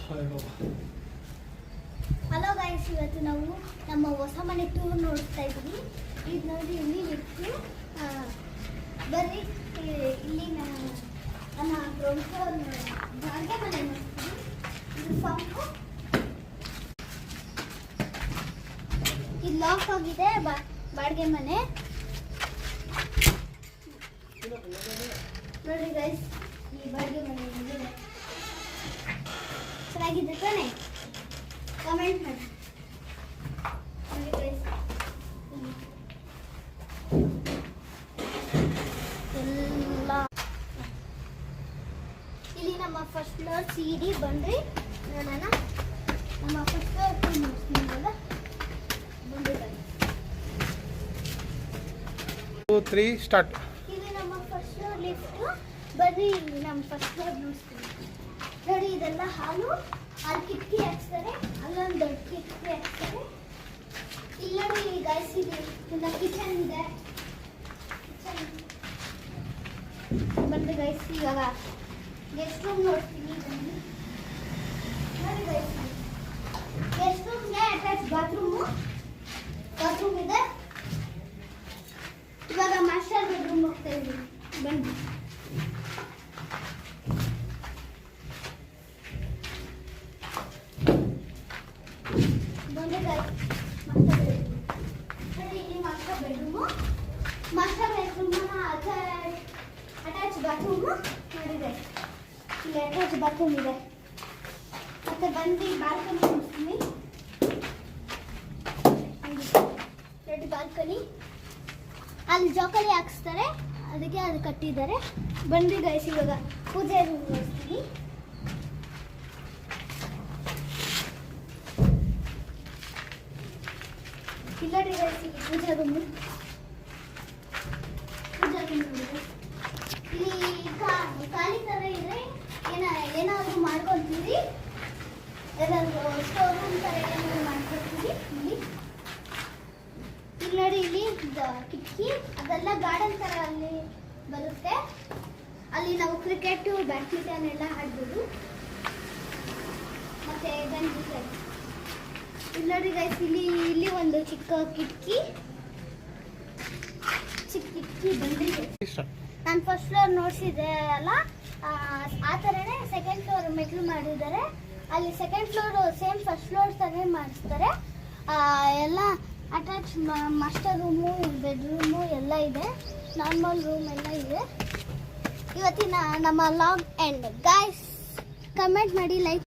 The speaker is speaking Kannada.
ಹಲೋ ಗೈಸ್, ಇವತ್ತು ನಾವು ನಮ್ಮ ಹೊಸ ಮನೆ ಟೂರ್ ನೋಡ್ತಾ ಇದ್ವಿ. ಇದು ನೋಡಿ, ಇಲ್ಲಿ ಇತ್ತು. ಬರ್ರಿ, ಇಲ್ಲಿ ನನ್ನ ಗ್ರೌಂಡ್ ಫ್ಲೋರ್ ಬಾಡಿಗೆ ಮನೆ ನೋಡ್ತೀವಿ. ಇದು ಪಂಪು, ಇದು ಲಾಕ್ ಆಗಿದೆ. ಬಾಡಿಗೆ ಮನೆ ನೋಡಿ ಗೈಸ್, ಈ ಬಾಡಿಗೆ ಮನೆ ಹೇಗಿದೆ, ಚೆನ್ನಾಗಿದೆ ತಾನೆ? ಕಮೆಂಟ್ ಮಾಡಿ. ನೋಡಿ ಗೈಸ್, ಎಲ್ಲ ಇಲ್ಲಿ ನಮ್ಮ ಫಸ್ಟ್ ಫ್ಲೋರ್ ಸಿಡಿ ಬಂದ್ರಿ ನೋಡೋಣ. ನಮ್ಮ ಫಸ್ಟ್ ಫ್ಲೋರ್ ನೋಡ್ತೀವಲ್ಲ, ಬಂದ್ರಿ ಗೈಸ್. 2 3 ಸ್ಟಾರ್ಟ್. ಇದು ನಮ್ಮ ಫಸ್ಟ್ ಫ್ಲೋರ್ ಲಿಫ್ಟ್. ಬರ್ರಿ, ನಮ್ಮ ಫಸ್ಟ್ ಫ್ಲೋರ್ ನೋಡ್ತೀವಿ. ನೋಡಿ, ಇದೆಲ್ಲ ಹಾಲು ಕಿಟಕಿ ಹಾಕ್ತಾರೆ. ಅಲ್ಲೊಂದು ದೊಡ್ಡ ಕಿಟಕಿ ಹಾಕ್ತಾರೆ. ಇಲ್ಲಿ ನೋಡಿ ಗೈಸ್, ಇದು ಕಿಚನ್ ಇದೆ. ಬಂದು ಗೈಸ್, ಇವಾಗ ಗೆಸ್ಟ್ ರೂಮ್ ನೋಡ್ತೀವಿ. ನೋಡಿ ಗೈಸ್, ಗೆಸ್ಟ್ ರೂಮ್ಗೆ ಅಟ್ಯಾಚ್ ಬಾತ್ರೂಮ್ ಇದೆ. ಇವಾಗ ಮಾಸ್ಟರ್ ಬೆಡ್ರೂಮ್ ಹೋಗ್ತಾ ಇದ್ದೀವಿ. ಬನ್ನಿ. ಮಾಸ್ಟರ್ ಬೆಡ್ರೂಮ್ ಅಟ್ಯಾಚ್ ಬಾತ್ರೂಮ್ ನೋಡಿದೆ. ಇಲ್ಲಿ ಅಟ್ಯಾಚ್ ಬಾತ್ರೂಮ್ ಇದೆ. ಮತ್ತೆ ಬಂದು ಬಾಲ್ಕನಿ ನೋಡ್ತೀನಿ. ನೋಡಿ ಬಾಲ್ಕನಿ, ಅಲ್ಲಿ ಜೋಕಾಲಿ ಹಾಕ್ಸ್ತಾರೆ, ಅದಕ್ಕೆ ಅದು ಕಟ್ಟಿದ್ದಾರೆ. ಬಂದು ಗೈಸ್, ಇವಾಗ ಪೂಜೆ ರೂಮ್ ನೋಡ್ತೀನಿ. ಇಲ್ಲ ರೀ ಗೈಸ್, ಪೂಜಾ ರೂಮ್ ನೋಡಿದ್ರೆ ಇಲ್ಲಿ ಖಾಲಿ ಥರ ಇದೆ. ಏನಾದರೂ ಮಾಡ್ಕೊತೀವಿ, ಏನಾದರೂ ಸ್ಟೋರ್ ರೂಮ್ ಥರ ಏನಾದರೂ ಮಾಡ್ಕೊತೀವಿ. ಇಲ್ಲಿ ನೋಡಿ, ಇಲ್ಲಿ ಕಿಟಕಿ, ಅದೆಲ್ಲ ಗಾರ್ಡನ್ ಥರ ಅಲ್ಲಿ ಬರುತ್ತೆ. ಅಲ್ಲಿ ನಾವು ಕ್ರಿಕೆಟು, ಬ್ಯಾಡ್ಮಿಂಟನ್ ಎಲ್ಲ ಆಡ್ಬೋದು. ಮತ್ತೆ ಇಲ್ಲಿ ನೋಡಿ ಗೈಸ್, ಇಲ್ಲಿ ಒಂದು ಚಿಕ್ಕ ಕಿಟಕಿ ಬಂದಿದೆ. ನಾನು ಫಸ್ಟ್ ಫ್ಲೋರ್ ನೋಡ್ಸಿದ್ದೆ ಅಲ್ಲ, ಆ ಥರನೇ ಸೆಕೆಂಡ್ ಫ್ಲೋರ್ ಮೆಟ್ಲು ಮಾಡಿದ್ದಾರೆ. ಅಲ್ಲಿ second floor same first floor ಥರನೇ ಮಾಡಿಸ್ತಾರೆ. ಎಲ್ಲ ಅಟ್ಯಾಚ್ ಮಾಸ್ಟರ್ ರೂಮು, ಬೆಡ್ರೂಮು ಎಲ್ಲ ಇದೆ. ನಾರ್ಮಲ್ ರೂಮ್ ಎಲ್ಲ ಇದೆ. ಇವತ್ತಿನ ನಮ್ಮ ಲಾಗ್ ಎಂಡ್ ಗೈಸ್. ಕಮೆಂಟ್ ಮಾಡಿ, ಲೈಕ್